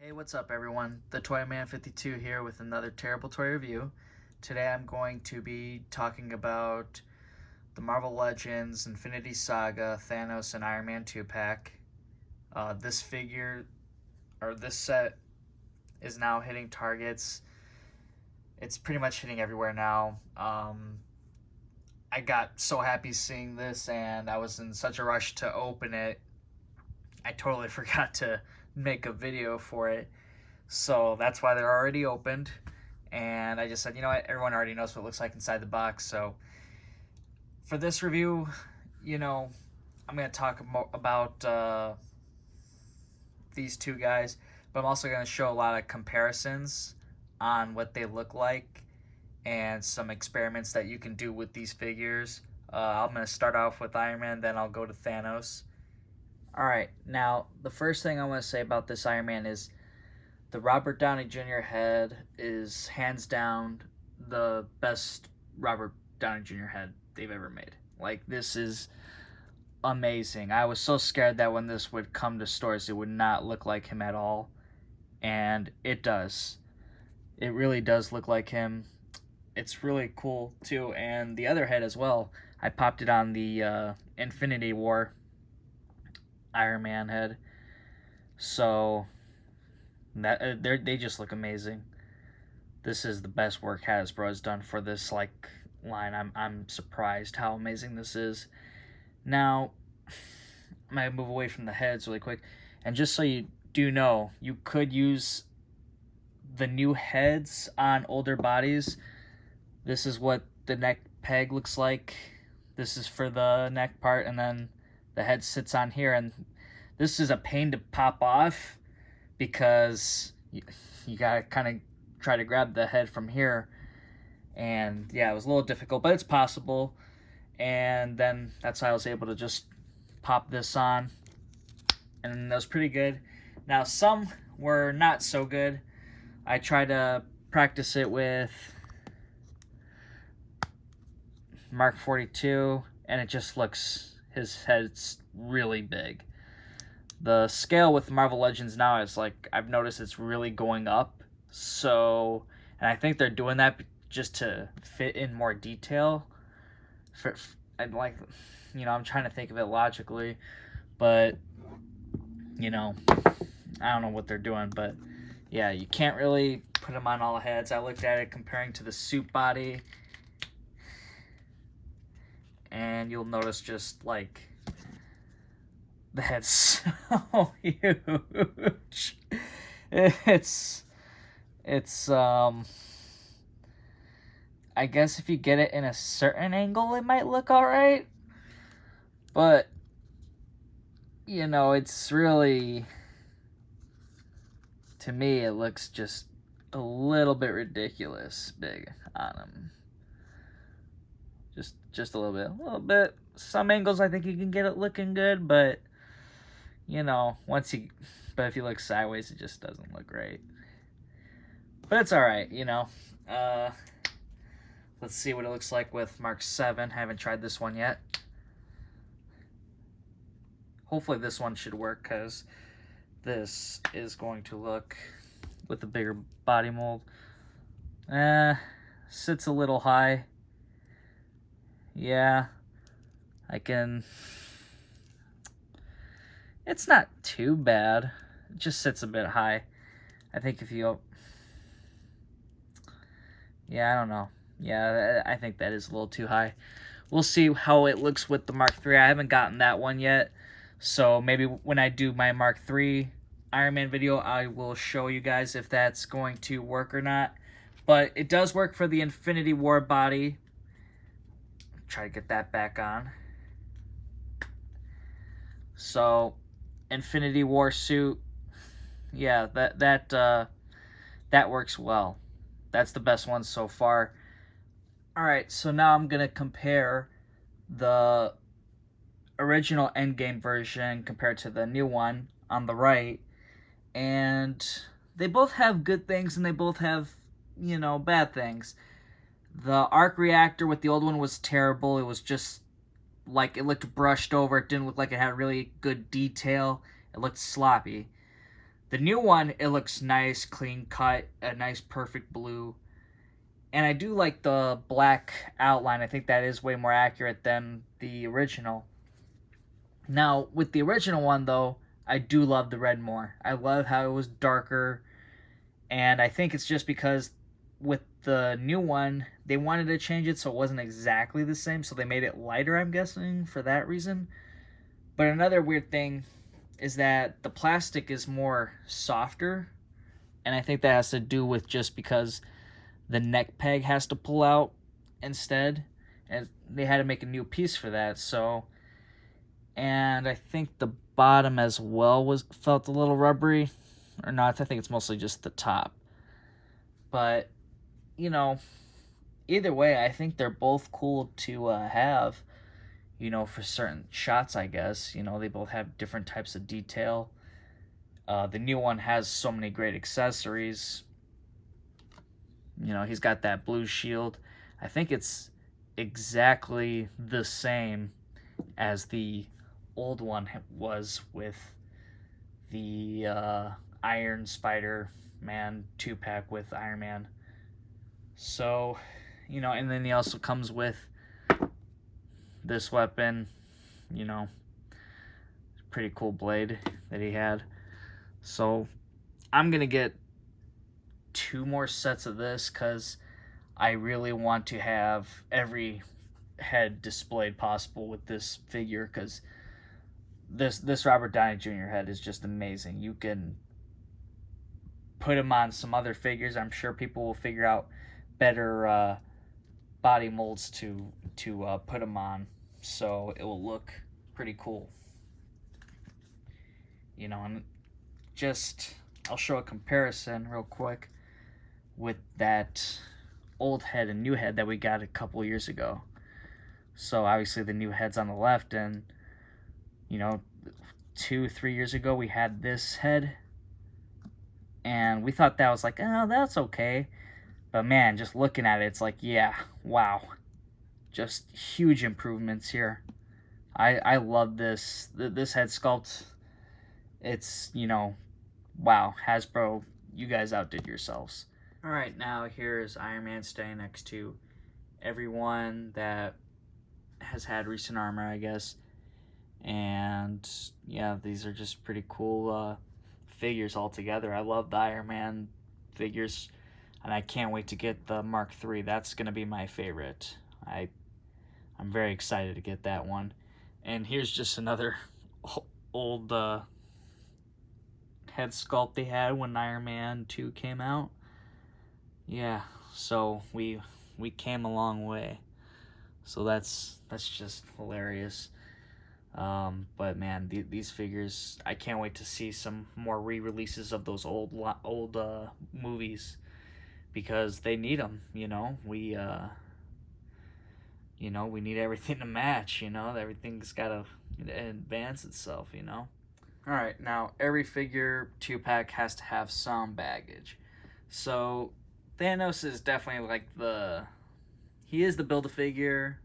Hey, what's up everyone? The Toy Man 52 here with another terrible toy review. Today I'm going to be talking about the Marvel Legends Infinity Saga Thanos and Iron Man 2 pack. This figure, or this set, is now hitting targets. It's pretty much hitting everywhere now. I got so happy seeing this and I was in such a rush to open it. I totally forgot to make a video for it. So that's why they're already opened. And I just said, you know what, everyone already knows what it looks like inside the box. So for this review, I'm going to talk about these two guys, but I'm also going to show a lot of comparisons on what they look like and some experiments that you can do with these figures. I'm going to start off with Iron Man, then I'll go to Thanos. Alright, now the first thing I want to say about this Iron Man is the Robert Downey Jr. head is hands down the best Robert Downey Jr. head they've ever made. Like, this is amazing. I was so scared that when this would come to stores, it would not look like him at all. And it does. It really does look like him. It's really cool, too. And the other head as well. I popped it on the Infinity War Iron Man head. So that they just look amazing. This is the best work Hasbro has done for this line. I'm surprised how amazing this is. Now, I'm gonna move away from the heads really quick, and just so you do know, you could use the new heads on older bodies. This is what the neck peg looks like. This is for the neck part, and then the head sits on here, and this is a pain to pop off because you gotta kind of try to grab the head from here, and yeah, it was a little difficult, but it's possible. And then that's how I was able to just pop this on, and that was pretty good. Now, some were not so good. I tried to practice it with Mark 42, and it just looks, his head's really big. The scale with Marvel Legends now is I've noticed it's really going up. So, and I think they're doing that just to fit in more detail. I'm trying to think of it logically, but I don't know what they're doing, but yeah, you can't really put them on all heads. I looked at it comparing to the suit body, and you'll notice just the head's so huge. It's I guess if you get it in a certain angle, it might look alright. But, it's really, to me, it looks just a little bit ridiculous big on him. Just a little bit. Some angles I think you can get it looking good, but but if you look sideways, it just doesn't look great. But it's alright, let's see what it looks like with Mark 7. I haven't tried this one yet. Hopefully this one should work, because this is going to look with a bigger body mold. Sits a little high. Yeah, it's not too bad. It just sits a bit high. I think if you, yeah, I don't know. Yeah, I think that is a little too high. We'll see how it looks with the Mark III. I haven't gotten that one yet. So maybe when I do my Mark III Iron Man video, I will show you guys if that's going to work or not. But it does work for the Infinity War body. Try to get that back on. So, Infinity War suit. Yeah, that works well. That's the best one so far. Alright, so now I'm going to compare the original Endgame version compared to the new one on the right. And they both have good things and they both have, bad things. The arc reactor with the old one was terrible. It was just it looked brushed over. It didn't look like it had really good detail. It looked sloppy. The new one, it looks nice, clean cut, a nice perfect blue. And I do like the black outline. I think that is way more accurate than the original. Now, with the original one, though, I do love the red more. I love how it was darker, and I think it's just because with the new one, they wanted to change it so it wasn't exactly the same, so they made it lighter, I'm guessing, for that reason. But another weird thing is that the plastic is more softer, and I think that has to do with just because the neck peg has to pull out instead, and they had to make a new piece for that. So, and I think the bottom as well was felt a little rubbery, or not. I think it's mostly just the top. But you know, either way, I think they're both cool to have. For certain shots, I guess. They both have different types of detail. The new one has so many great accessories. He's got that blue shield. I think it's exactly the same as the old one was with the Iron Spider-Man 2-pack with Iron Man. So, and then he also comes with this weapon, pretty cool blade that he had. So I'm gonna get 2 more sets of this because I really want to have every head displayed possible with this figure, because this Robert Downey Jr. head is just amazing. You can put him on some other figures. I'm sure people will figure out better body molds to put him on, so it will look pretty cool. And just, I'll show a comparison real quick with that old head and new head that we got a couple years ago. So obviously the new head's on the left, and 2-3 years ago we had this head, and we thought that was like, oh, that's okay. But man, just looking at it, it's like, yeah, wow. Just huge improvements here. I love this head sculpt. It's, wow, Hasbro, you guys outdid yourselves. Alright, now here's Iron Man standing next to everyone that has had recent armor, I guess. And yeah, these are just pretty cool figures altogether. I love the Iron Man figures, and I can't wait to get the Mark III. That's going to be my favorite. I'm very excited to get that one. And here's just another old head sculpt they had when Iron Man 2 came out. Yeah, so we came a long way. So that's just hilarious. But man, these figures, I can't wait to see some more re-releases of those old movies, because they need them. We need everything to match. Everything's gotta advance itself. All right, now every figure 2-pack has to have some baggage. So Thanos is definitely like he is the Build-A-Figure,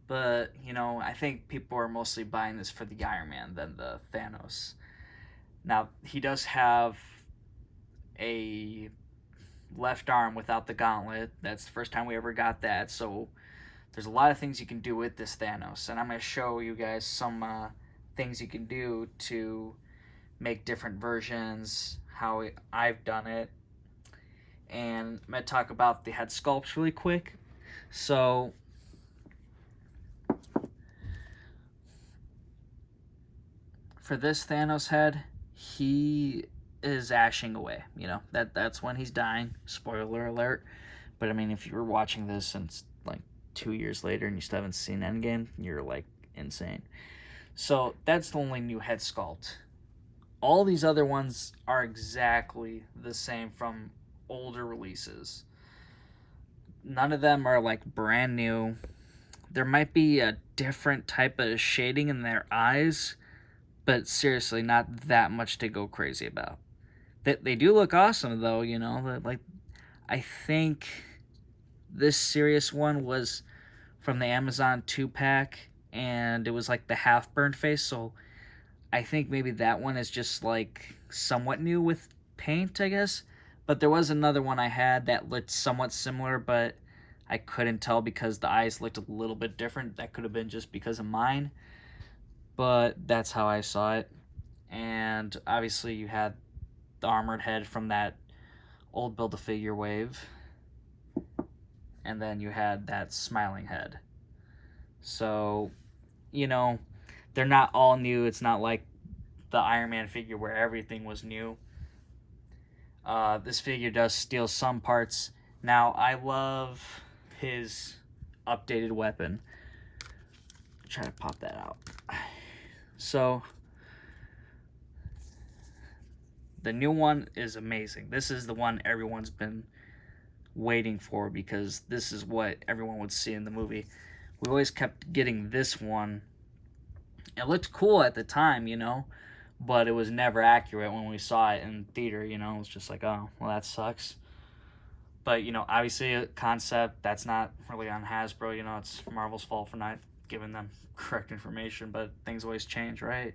but I think people are mostly buying this for the Iron Man than the Thanos. Now he does have a left arm without the gauntlet. That's the first time we ever got that. So there's a lot of things you can do with this Thanos, and I'm going to show you guys some things you can do to make different versions, how I've done it. And I'm going to talk about the head sculpts really quick. So for this Thanos head, he is ashing away. That's when he's dying. Spoiler alert. But I mean, if you were watching this and it's like 2 years later and you still haven't seen Endgame, you're like insane. So that's the only new head sculpt. All these other ones are exactly the same from older releases. None of them are like brand new. There might be a different type of shading in their eyes, but seriously, not that much to go crazy about. They do look awesome though. Like, I think this serious one was from the Amazon 2-pack, and it was like the half burned face, so I think maybe that one is just like somewhat new with paint, I guess. But there was another one I had that looked somewhat similar, but I couldn't tell because the eyes looked a little bit different. That could have been just because of mine, but that's how I saw it. And obviously you had the armored head from that old Build-A-Figure wave, and then you had that smiling head. So, you know, they're not all new. It's not like the Iron Man figure where everything was new. This figure does steal some parts. Now, I love his updated weapon. Try to pop that out. So, the new one is amazing. This is the one everyone's been waiting for because this is what everyone would see in the movie. We always kept getting this one. It looked cool at the time, you know, but it was never accurate when we saw it in theater, you know. It was just like, oh, well, that sucks. But, you know, obviously a concept, that's not really on Hasbro, you know, it's Marvel's fault for not giving them correct information, but things always change, right?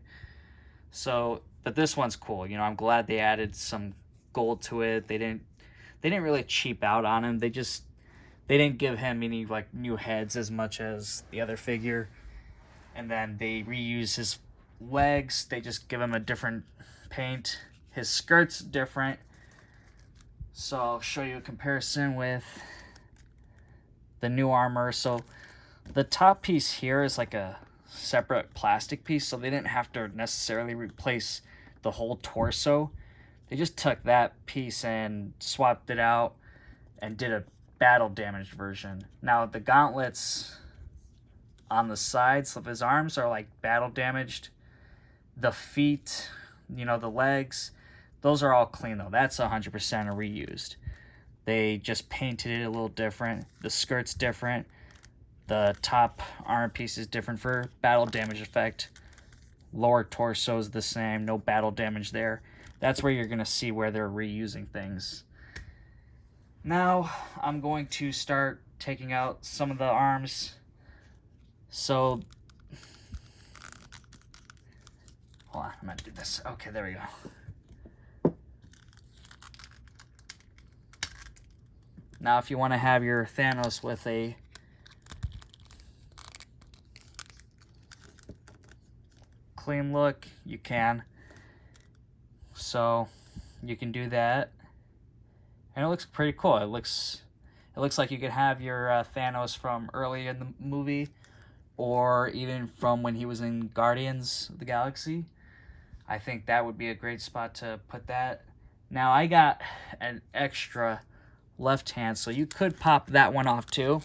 So, but this one's cool, you know. I'm glad they added some gold to it. They didn't really cheap out on him. They didn't give him any like new heads as much as the other figure. And then they reuse his legs. They just give him a different paint. His skirt's different. So I'll show you a comparison with the new armor. So the top piece here is like a separate plastic piece, so they didn't have to necessarily replace the whole torso. They just took that piece and swapped it out and did a battle damaged version. Now the gauntlets on the sides of his arms are like battle damaged. The feet, you know, the legs, those are all clean though. That's 100% reused. They just painted it a little different. The skirt's different. The top armor piece is different for battle damage effect. Lower torso is the same. No battle damage there. That's where you're going to see where they're reusing things. Now I'm going to start taking out some of the arms. So, hold on, I'm going to do this. Okay, there we go. Now if you want to have your Thanos with a clean look, you can. So you can do that, and it looks pretty cool. It looks like you could have your Thanos from early in the movie, or even from when he was in Guardians of the Galaxy. I think that would be a great spot to put that. Now I got an extra left hand, so you could pop that one off too.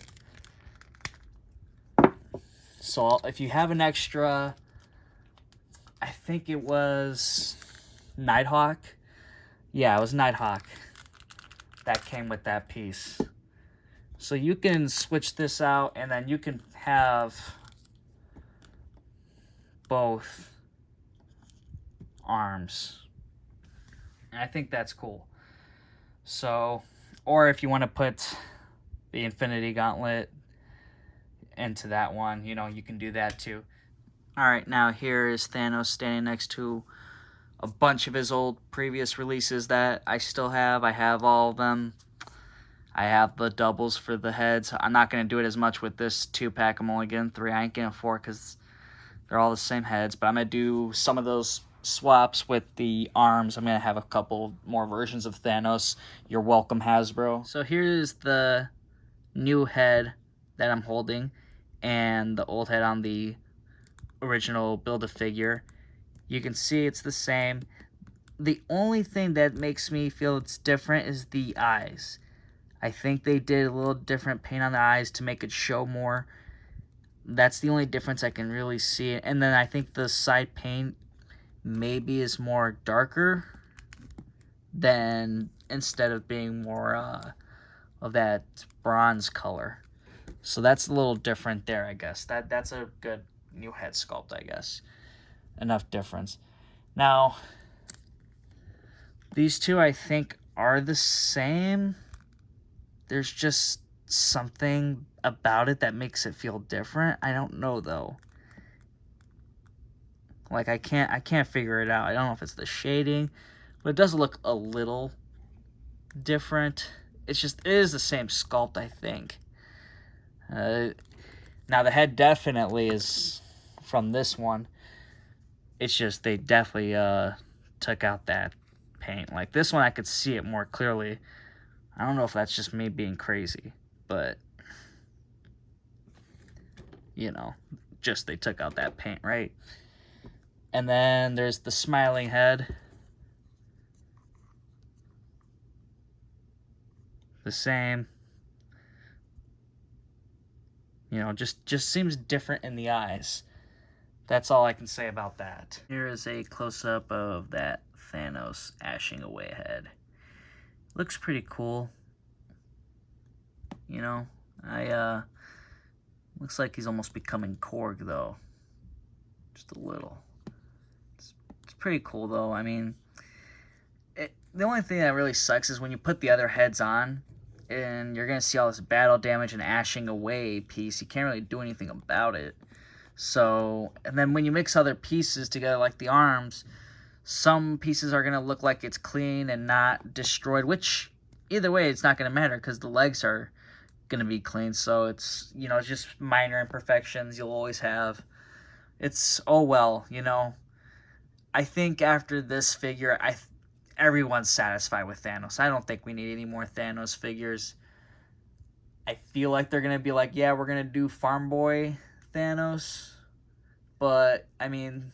So if you have an extra, I think it was Nighthawk. Yeah, it was Nighthawk that came with that piece. So you can switch this out, and then you can have both arms. And I think that's cool. So, or if you want to put the Infinity Gauntlet into that one, you know, you can do that too. Alright, now here is Thanos standing next to a bunch of his old previous releases that I still have. I have all of them. I have the doubles for the heads. I'm not going to do it as much with this 2-pack. I'm only getting 3. I ain't getting 4 because they're all the same heads. But I'm going to do some of those swaps with the arms. I'm going to have a couple more versions of Thanos. You're welcome, Hasbro. So here's the new head that I'm holding and the old head on the original Build-A-Figure. You can see it's the same. The only thing that makes me feel it's different is the eyes. I think they did a little different paint on the eyes to make it show more. That's the only difference I can really see. And then I think the side paint maybe is more darker than, instead of being more of that bronze color. So that's a little different there, I guess. That's a good new head sculpt, I guess. Enough difference. Now, these two I think are the same. There's just something about it that makes it feel different. I don't know though. Like I can't figure it out. I don't know if it's the shading but it does look a little different. It is the same sculpt, I think. Now the head definitely is from this one. It's just they definitely took out that paint. Like this one, I could see it more clearly. I don't know if that's just me being crazy, but you know, just they took out that paint, right? And then there's the smiling head. The same. You know, just seems different in the eyes. That's all I can say about that. Here is a close-up of that Thanos ashing away head. Looks pretty cool. You know, looks like he's almost becoming Korg though. Just a little. It's pretty cool though. I mean, the only thing that really sucks is when you put the other heads on and you're going to see all this battle damage and ashing away piece. You can't really do anything about it. So, and then when you mix other pieces together, like the arms, some pieces are going to look like it's clean and not destroyed, which either way, it's not going to matter because the legs are going to be clean. So it's, you know, it's just minor imperfections you'll always have. It's, oh well, you know. I think after this figure, everyone's satisfied with Thanos. I don't think we need any more Thanos figures. I feel like they're going to be like, yeah, we're going to do Farm Boy Thanos. But, I mean,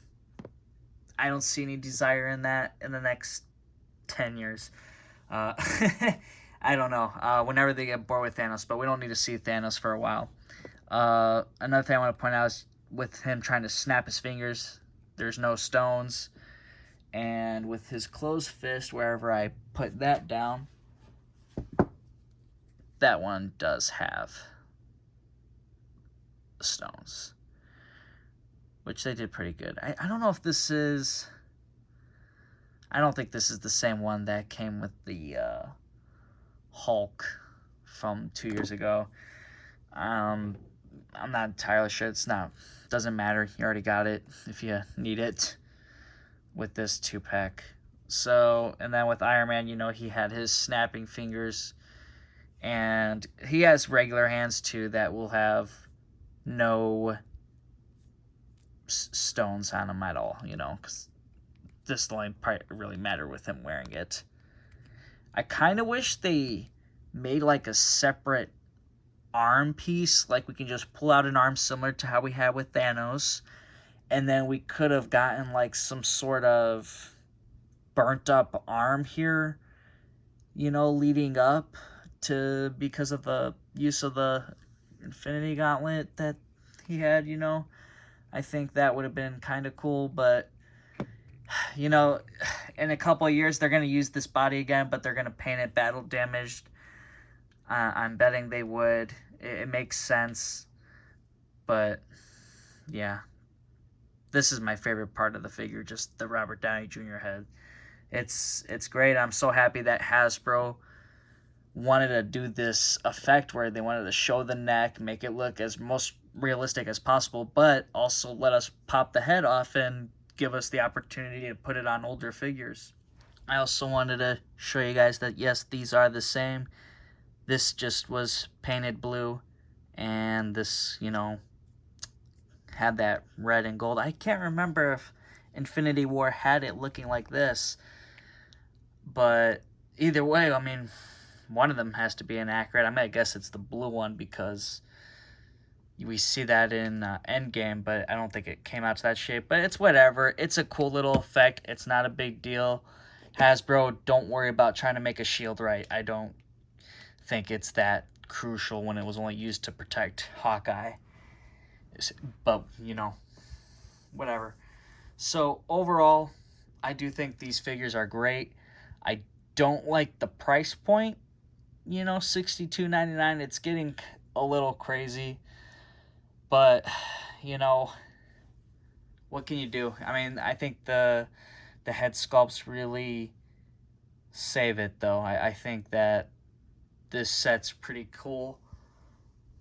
I don't see any desire in that in the next 10 years. I don't know. Whenever they get bored with Thanos, but we don't need to see Thanos for a while. Another thing I want to point out is with him trying to snap his fingers, there's no stones. And with his closed fist, wherever I put that down, that one does have stones, which they did pretty good. I don't know if this is... I don't think this is the same one that came with the Hulk from 2 years ago. I'm not entirely sure. Doesn't matter. You already got it if you need it with this 2-pack. So, and then with Iron Man, you know, he had his snapping fingers, and he has regular hands too that will have no stones on them at all, you know, because this line probably really matter with him wearing it. I kind of wish they made like a separate arm piece, like we can just pull out an arm similar to how we had with Thanos, and then we could have gotten like some sort of burnt up arm here, you know, leading up to, because of the use of the Infinity Gauntlet that he had, you know. I think that would have been kind of cool, but you know, in a couple of years they're going to use this body again, but they're going to paint it battle damaged. I'm betting they would. It makes sense, but yeah, this is my favorite part of the figure, just the Robert Downey Jr. head. It's great. I'm so happy that Hasbro wanted to do this effect where they wanted to show the neck, make it look as most realistic as possible, but also let us pop the head off and give us the opportunity to put it on older figures. I also wanted to show you guys that yes, these are the same. This just was painted blue, and this, you know, had that red and gold. I can't remember if Infinity War had it looking like this, but either way, I mean, one of them has to be inaccurate. I mean, I guess it's the blue one because we see that in Endgame, but I don't think it came out to that shape. But it's whatever. It's a cool little effect. It's not a big deal. Hasbro, don't worry about trying to make a shield right. I don't think it's that crucial when it was only used to protect Hawkeye. But, you know, whatever. So, overall, I do think these figures are great. I don't like the price point. You know, $62.99. It's getting a little crazy. But, you know, what can you do? I mean, I think the head sculpts really save it, though. I think that this set's pretty cool.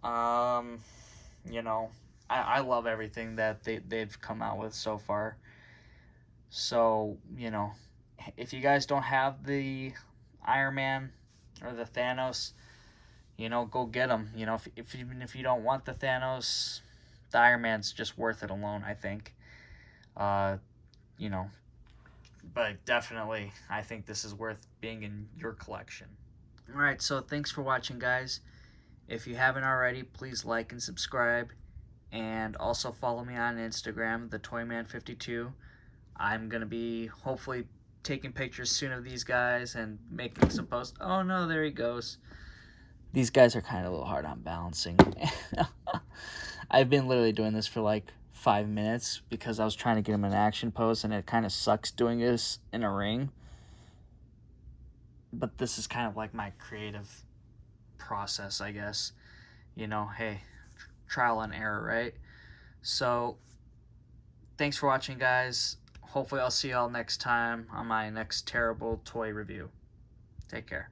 You know, I love everything that they've come out with so far. So, you know, if you guys don't have the Iron Man or the Thanos, go get them. Even if you don't want the Thanos, the Iron Man's just worth it alone, I think. Uh, you know, but definitely, I think this is worth being in your collection. All right, so thanks for watching, guys. If you haven't already, please like and subscribe, and also follow me on Instagram, TheToyman52. I'm gonna be hopefully taking pictures soon of these guys and making some posts. Oh no, there he goes. These guys are kind of a little hard on balancing. I've been literally doing this for like 5 minutes because I was trying to get him an action pose, and it kind of sucks doing this in a ring. But this is kind of like my creative process, I guess. Hey, trial and error, right? So, thanks for watching, guys. Hopefully I'll see y'all next time on my next terrible toy review. Take care.